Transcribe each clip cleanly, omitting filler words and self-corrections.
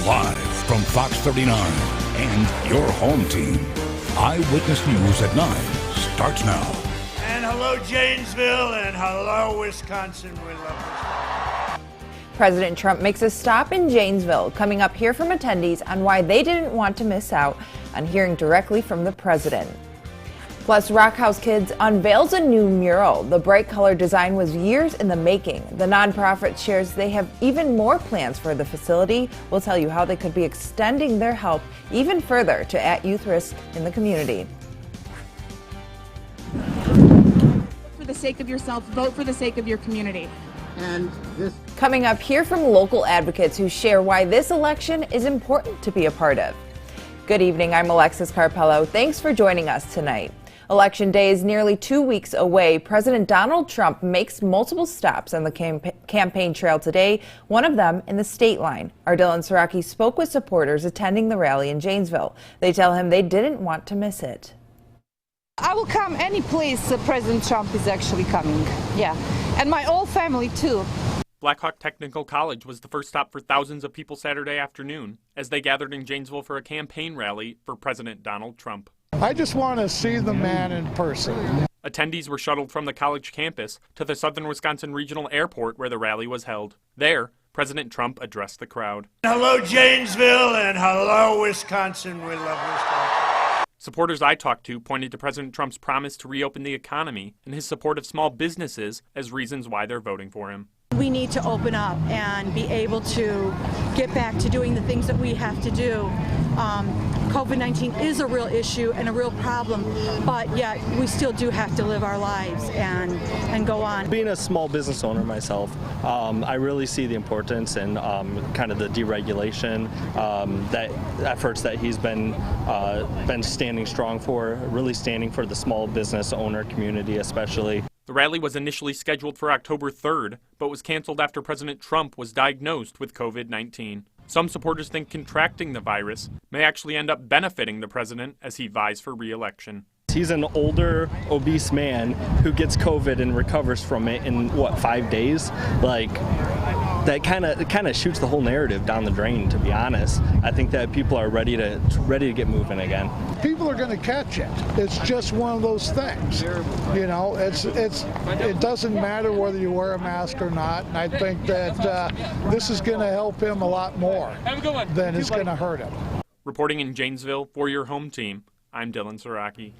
Live from Fox 39 and your home team, Eyewitness News at 9 starts now. And hello, Janesville, and hello, Wisconsin. We love Wisconsin. President Trump makes a stop in Janesville, coming up here from attendees on why they didn't want to miss out on hearing directly from the president. Plus, Rock House Kids unveils a new mural. The bright color design was years in the making. The nonprofit shares they have even more plans for the facility. We'll tell you how they could be extending their help even further to at youth risk in the community. For the sake of yourself, vote for the sake of your community. And this Coming up, hear from local advocates who share why this election is important to be a part of. Good evening, I'm Alexis Carpello. Thanks for joining us tonight. Election Day is nearly 2 weeks away. President Donald Trump makes multiple stops on the campaign trail today, one of them in the state line. Our Dylan Saraki spoke with supporters attending the rally in Janesville. They tell him they didn't want to miss it. I will come any place President Trump is actually coming. Yeah, and my whole family too. Blackhawk Technical College was the first stop for thousands of people Saturday afternoon as they gathered in Janesville for a campaign rally for President Donald Trump. I just want to see the man in person. Attendees were shuttled from the college campus to the Southern Wisconsin Regional Airport where the rally was held. There, President Trump addressed the crowd. Hello, Janesville, and hello, Wisconsin. We love Wisconsin. Supporters I talked to pointed to President Trump's promise to reopen the economy and his support of small businesses as reasons why they're voting for him. We need to open up and be able to get back to doing the things that we have to do. COVID-19 is a real issue and a real problem, but yet we still do have to live our lives and go on. Being a small business owner myself, I really see the importance and kind of the deregulation, that efforts that he's been standing strong for, really standing for the small business owner community especially. The rally was initially scheduled for October 3rd, but was canceled after President Trump was diagnosed with COVID-19. Some supporters think contracting the virus may actually end up benefiting the president as he vies for re-election. He's an older, obese man who gets COVID and recovers from it in, 5 days? Like, that kind of shoots the whole narrative down the drain, to be honest. I think that people are ready to get moving again. People are going to catch it. It's just one of those things. You know, it doesn't matter whether you wear a mask or not. And I think that this is going to help him a lot more than it's going to hurt him. Reporting in Janesville for your home team, I'm Dylan Saraki.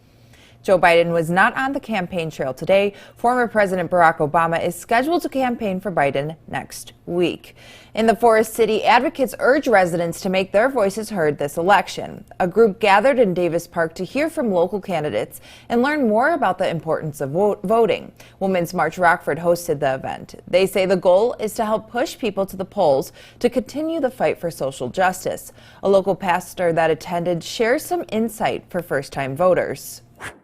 Joe Biden was not on the campaign trail today. Former President Barack Obama is scheduled to campaign for Biden next week. In the Forest City, advocates urge residents to make their voices heard this election. A group gathered in Davis Park to hear from local candidates and learn more about the importance of voting. Women's March Rockford hosted the event. They say the goal is to help push people to the polls to continue the fight for social justice. A local pastor that attended shares some insight for first-time voters.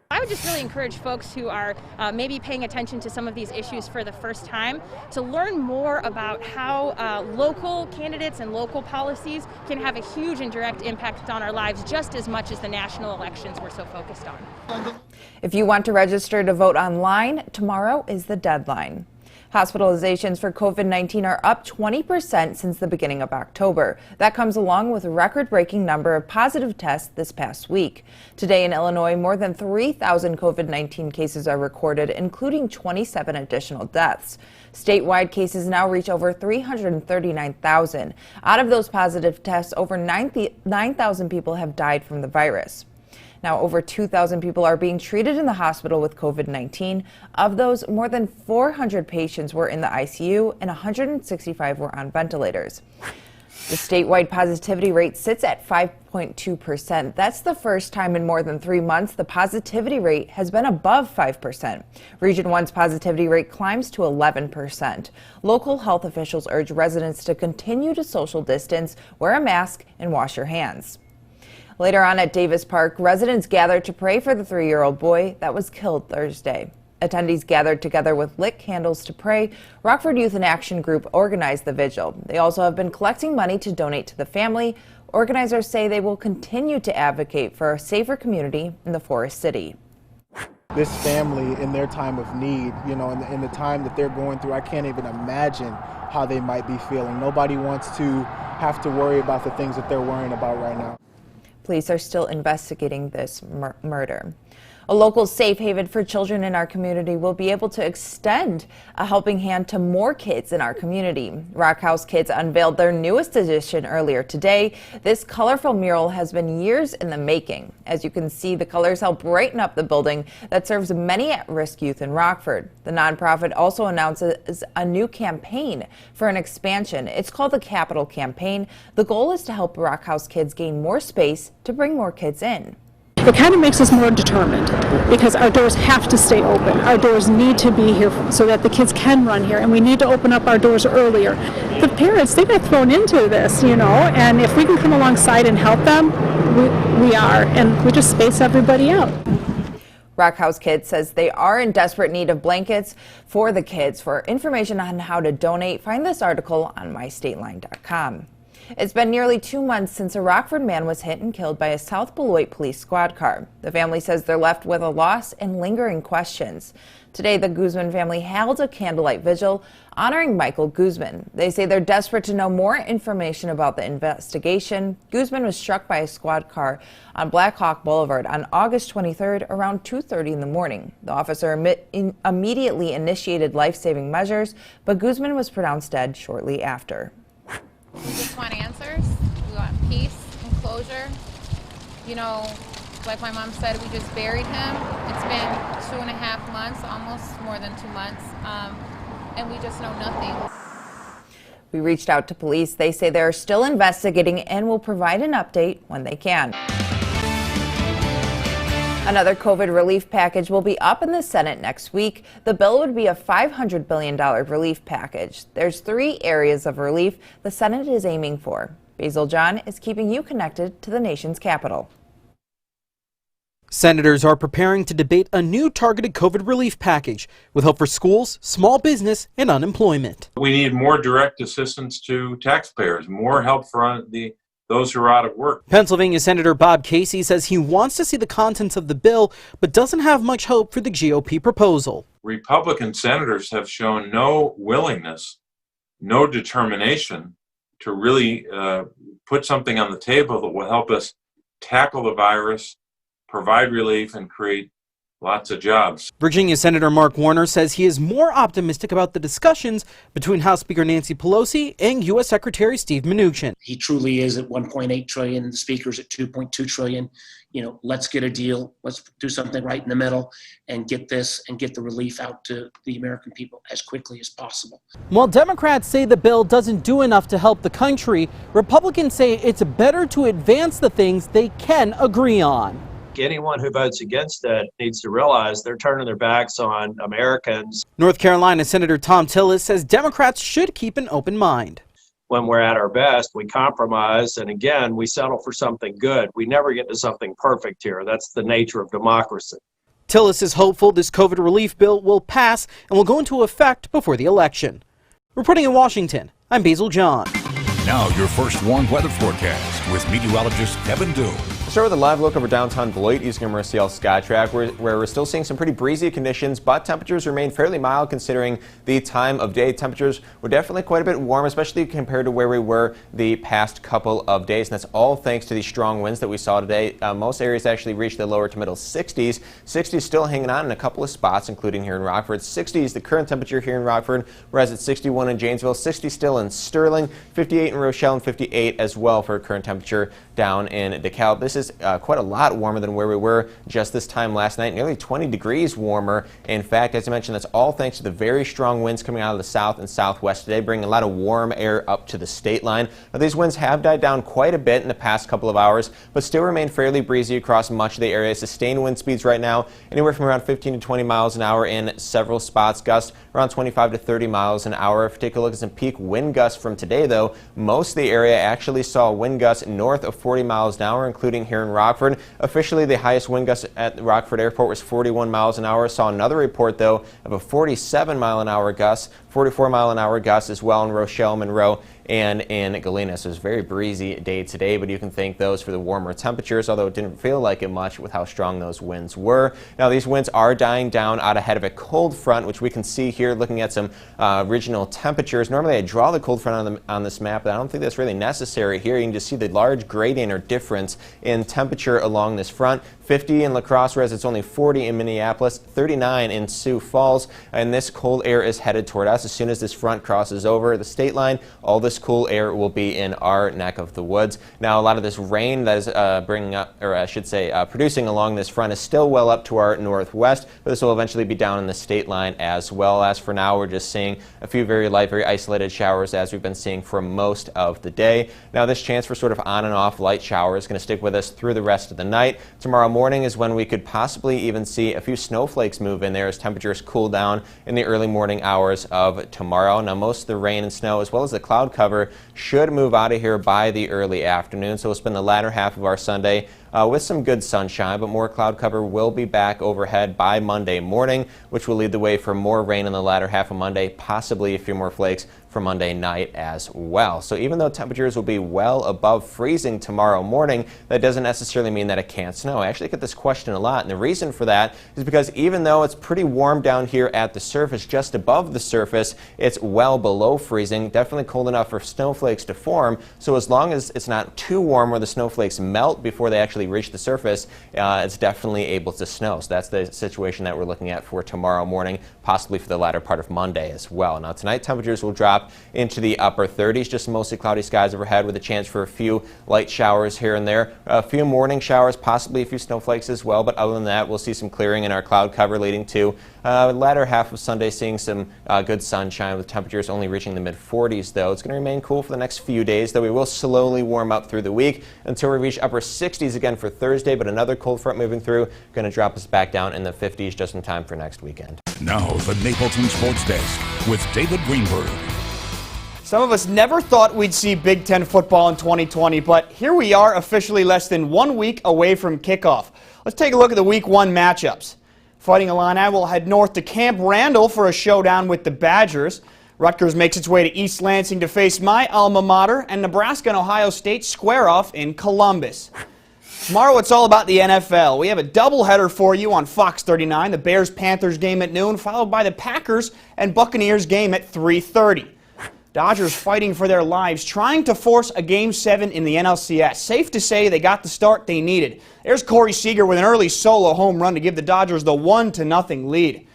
I would just really encourage folks who are maybe paying attention to some of these issues for the first time to learn more about how local candidates and local policies can have a huge and direct impact on our lives just as much as the national elections we're so focused on. If you want to register to vote online, tomorrow is the deadline. Hospitalizations for COVID-19 are up 20% since the beginning of October. That comes along with a record-breaking number of positive tests this past week. Today in Illinois, more than 3,000 COVID-19 cases are recorded, including 27 additional deaths. Statewide cases now reach over 339,000. Out of those positive tests, over 9,000 people have died from the virus. Now, over 2,000 people are being treated in the hospital with COVID-19. Of those, more than 400 patients were in the ICU and 165 were on ventilators. The statewide positivity rate sits at 5.2%. That's the first time in more than 3 months the positivity rate has been above 5%. Region 1's positivity rate climbs to 11%. Local health officials urge residents to continue to social distance, wear a mask, and wash your hands. Later on at Davis Park, residents gathered to pray for the 3-year-old boy that was killed Thursday. Attendees gathered together with lit candles to pray. Rockford Youth in Action Group organized the vigil. They also have been collecting money to donate to the family. Organizers say they will continue to advocate for a safer community in the Forest City. This family in their time of need, you know, in the time that they're going through, I can't even imagine how they might be feeling. Nobody wants to have to worry about the things that they're worrying about right now. Police are still investigating this murder. A local safe haven for children in our community will be able to extend a helping hand to more kids in our community. Rock House Kids unveiled their newest edition earlier today. This colorful mural has been years in the making. As you can see, the colors help brighten up the building that serves many at-risk youth in Rockford. The nonprofit also announces a new campaign for an expansion. It's called the Capital Campaign. The goal is to help Rock House Kids gain more space to bring more kids in. It kind of makes us more determined because our doors have to stay open. Our doors need to be here so that the kids can run here, and we need to open up our doors earlier. The parents, they got thrown into this, and if we can come alongside and help them, we are, and we just space everybody out. Rock House Kids says they are in desperate need of blankets for the kids. For information on how to donate, find this article on mystateline.com. It's been nearly 2 months since a Rockford man was hit and killed by a South Beloit police squad car. The family says they're left with a loss and lingering questions. Today, the Guzman family held a candlelight vigil honoring Michael Guzman. They say they're desperate to know more information about the investigation. Guzman was struck by a squad car on Black Hawk Boulevard on August 23rd around 2:30 in the morning. The officer immediately initiated life-saving measures, but Guzman was pronounced dead shortly after. We just want answers. We want peace and closure. Like my mom said, we just buried him. It's been 2.5 months, almost more than 2 months, and we just know nothing. We reached out to police. They say they're still investigating and will provide an update when they can. Another COVID relief package will be up in the Senate next week. The bill would be a $500 billion relief package. There's 3 areas of relief the Senate is aiming for. Basil John is keeping you connected to the nation's capital. Senators are preparing to debate a new targeted COVID relief package with help for schools, small business, and unemployment. We need more direct assistance to taxpayers, more help for those who are out of work. Pennsylvania Senator Bob Casey says he wants to see the contents of the bill, but doesn't have much hope for the GOP proposal. Republican senators have shown no willingness, no determination to really put something on the table that will help us tackle the virus, provide relief, and create lots of jobs. Virginia Senator Mark Warner says he is more optimistic about the discussions between House Speaker Nancy Pelosi and U.S. Secretary Steve Mnuchin. He truly is at $1.8 trillion. The speaker's at $2.2 trillion. Let's get a deal. Let's do something right in the middle and get the relief out to the American people as quickly as possible. While Democrats say the bill doesn't do enough to help the country, Republicans say it's better to advance the things they can agree on. Anyone who votes against it needs to realize they're turning their backs on Americans. North Carolina Senator Tom Tillis says Democrats should keep an open mind. When we're at our best, we compromise, and again, we settle for something good. We never get to something perfect here. That's the nature of democracy. Tillis is hopeful this COVID relief bill will pass and will go into effect before the election. Reporting in Washington, I'm Basil John. Now your first warned weather forecast with meteorologist Kevin Doom. Start with a live look over downtown Beloit using a Merciel Skytrack, where we're still seeing some pretty breezy conditions, but temperatures remain fairly mild considering the time of day. Temperatures were definitely quite a bit warm, especially compared to where we were the past couple of days, and that's all thanks to the strong winds that we saw today. Most areas actually reached the lower to middle 60s. 60s still hanging on in a couple of spots, including here in Rockford. 60s the current temperature here in Rockford, whereas at 61 in Janesville, 60 still in Sterling, 58 in Rochelle, and 58 as well for current temperature down in DeKalb. This is quite a lot warmer than where we were just this time last night, nearly 20 degrees warmer. In fact, as I mentioned, that's all thanks to the very strong winds coming out of the south and southwest today, bringing a lot of warm air up to the state line. Now, these winds have died down quite a bit in the past couple of hours, but still remain fairly breezy across much of the area. Sustained wind speeds right now anywhere from around 15 to 20 miles an hour in several spots, gusts around 25 to 30 miles an hour. If you take a look at some peak wind gusts from today, though, most of the area actually saw wind gusts north of 40 miles an hour, including here in Rockford. Officially, the highest wind gust at the Rockford Airport was 41 miles an hour. Saw another report, though, of a 47 mile an hour gust, 44 mile an hour gust as well in Rochelle, Monroe, and in Galena. So it's a very breezy day today, but you can thank those for the warmer temperatures, although it didn't feel like it much with how strong those winds were. Now these winds are dying down out ahead of a cold front, which we can see here looking at some regional temperatures. Normally I draw the cold front on this map, but I don't think that's really necessary here. You can just see the large gradient or difference in temperature along this front. 50 in La Crosse, whereas it's only 40 in Minneapolis, 39 in Sioux Falls, and this cold air is headed toward us. As soon as this front crosses over the state line, all this cool air will be in our neck of the woods. Now, a lot of this rain that is producing along this front is still well up to our northwest, but this will eventually be down in the state line as well. As for now, we're just seeing a few very light, very isolated showers as we've been seeing for most of the day. Now, this chance for sort of on and off light showers is going to stick with us through the rest of the night. Tomorrow morning is when we could possibly even see a few snowflakes move in there as temperatures cool down in the early morning hours of tomorrow. Now most of the rain and snow as well as the cloud cover should move out of here by the early afternoon, so we'll spend the latter half of our Sunday with some good sunshine, but more cloud cover will be back overhead by Monday morning, which will lead the way for more rain in the latter half of Monday, possibly a few more flakes for Monday night as well. So even though temperatures will be well above freezing tomorrow morning, that doesn't necessarily mean that it can't snow. I actually get this question a lot, and the reason for that is because even though it's pretty warm down here at the surface, just above the surface, it's well below freezing, definitely cold enough for snowflakes to form. So as long as it's not too warm where the snowflakes melt before they actually reach the surface, it's definitely able to snow. So that's the situation that we're looking at for tomorrow morning, possibly for the latter part of Monday as well. Now tonight temperatures will drop into the upper 30s, just mostly cloudy skies overhead with a chance for a few light showers here and there. A few morning showers, possibly a few snowflakes as well, but other than that, we'll see some clearing in our cloud cover leading to latter half of Sunday seeing some good sunshine with temperatures only reaching the mid-40s though. It's going to remain cool for the next few days, though we will slowly warm up through the week until we reach upper 60s again for Thursday, but another cold front moving through, going to drop us back down in the 50s just in time for next weekend. Now the Napleton Sports Desk with David Greenberg. Some of us never thought we'd see Big Ten football in 2020, but here we are officially less than 1 week away from kickoff. Let's take a look at the Week 1 matchups. Fighting Illini will head north to Camp Randall for a showdown with the Badgers. Rutgers makes its way to East Lansing to face my alma mater, and Nebraska and Ohio State square off in Columbus. Tomorrow it's all about the NFL. We have a doubleheader for you on Fox 39, the Bears-Panthers game at noon, followed by the Packers and Buccaneers game at 3:30. Dodgers fighting for their lives, trying to force a Game 7 in the NLCS. Safe to say they got the start they needed. There's Corey Seager with an early solo home run to give the Dodgers the 1-0 lead.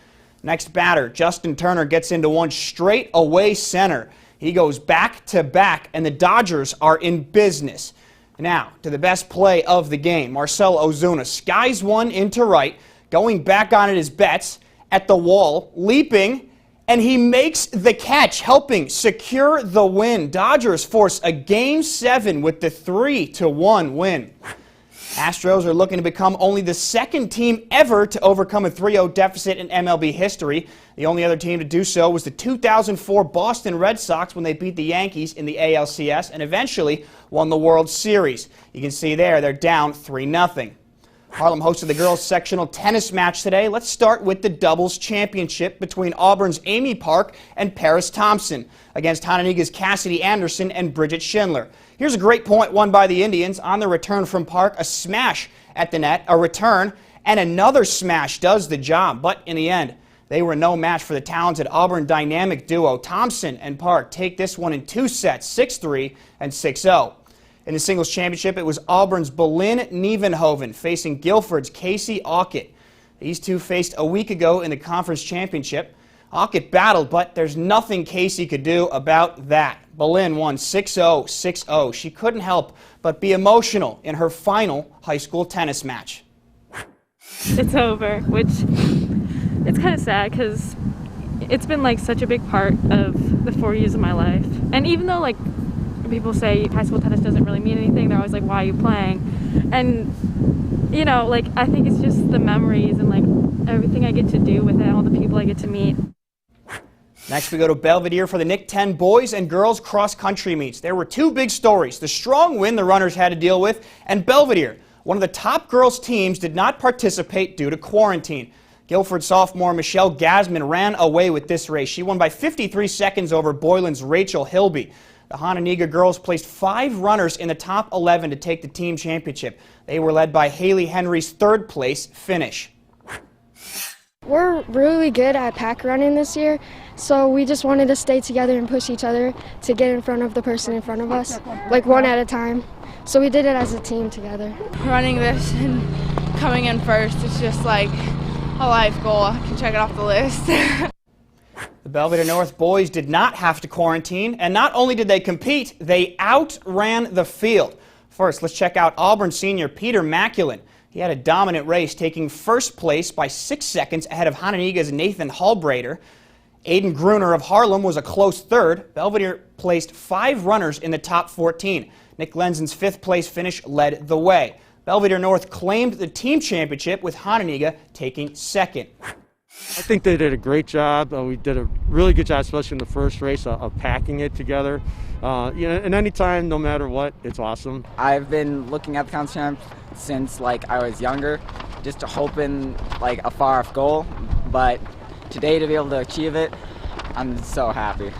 Next batter, Justin Turner gets into one straight away center. He goes back-to-back, and the Dodgers are in business. Now, to the best play of the game. Marcell Ozuna skies one into right, going back on it his bets, at the wall, leaping, and he makes the catch, helping secure the win. Dodgers force a Game 7 with the 3-1 win. Astros are looking to become only the second team ever to overcome a 3-0 deficit in MLB history. The only other team to do so was the 2004 Boston Red Sox when they beat the Yankees in the ALCS and eventually won the World Series. You can see there, they're down 3-0. Harlem hosted the girls' sectional tennis match today. Let's start with the doubles championship between Auburn's Amy Park and Paris Thompson against Hononegah's Cassidy Anderson and Bridget Schindler. Here's a great point won by the Indians. On the return from Park, a smash at the net, a return, and another smash does the job. But in the end, they were no match for the talented Auburn dynamic duo. Thompson and Park take this one in 2 sets, 6-3 and 6-0. In the singles championship, it was Auburn's Boleyn Nievenhoven facing Guilford's Casey Auckett. These two faced a week ago in the conference championship. Auckett battled, but there's nothing Casey could do about that. Boleyn won 6-0, 6-0. She couldn't help but be emotional in her final high school tennis match. It's over, which it's kind of sad because it's been like such a big part of the 4 years of my life. And even though like people say high school tennis doesn't really mean anything, they're always like, why are you playing? And you know, like I think it's just the memories and like everything I get to do with it, all the people I get to meet. Next we go to Belvedere for the Nick 10 boys and girls cross country meets. There were two big stories: the strong wind the runners had to deal with, and Belvedere, one of the top girls teams, did not participate due to quarantine. Guilford sophomore Michelle Gasman ran away with this race. She won by 53 seconds over Boylan's Rachel Hilby. The Hononegah girls placed 5 runners in the top 11 to take the team championship. They were led by Haley Henry's 3rd place finish. We're really good at pack running this year, so we just wanted to stay together and push each other to get in front of the person in front of us, like one at a time. So we did it as a team together. Running this and coming in first, it's just like a life goal. I can check it off the list. The Belvedere North boys did not have to quarantine, and not only did they compete, they outran the field. First, let's check out Auburn senior Peter Maculin. He had a dominant race, taking 1st place by 6 seconds ahead of Hononegah's Nathan Hallbrader. Aiden Gruner of Harlem was a close 3rd. Belvedere placed 5 runners in the top 14. Nick Lenzen's 5th place finish led the way. Belvedere North claimed the team championship, with Hononegah taking 2nd. I think they did a great job. We did a really good job, especially in the first race, of packing it together. And anytime, no matter what, it's awesome. I've been looking at the Conference Champ since I was younger, just hoping a far off goal. But today, to be able to achieve it, I'm so happy.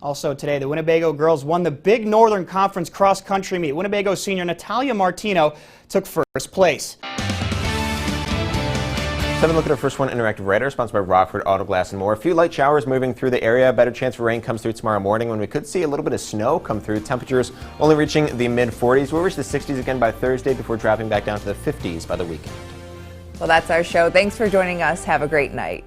Also today, the Winnebago girls won the Big Northern Conference cross country meet. Winnebago senior Natalia Martino took 1st place. Let's have a look at our first one, Interactive Radar, sponsored by Rockford Auto Glass and more. A few light showers moving through the area. Better chance for rain comes through tomorrow morning, when we could see a little bit of snow come through. Temperatures only reaching the mid-40s. We'll reach the 60s again by Thursday before dropping back down to the 50s by the weekend. Well, that's our show. Thanks for joining us. Have a great night.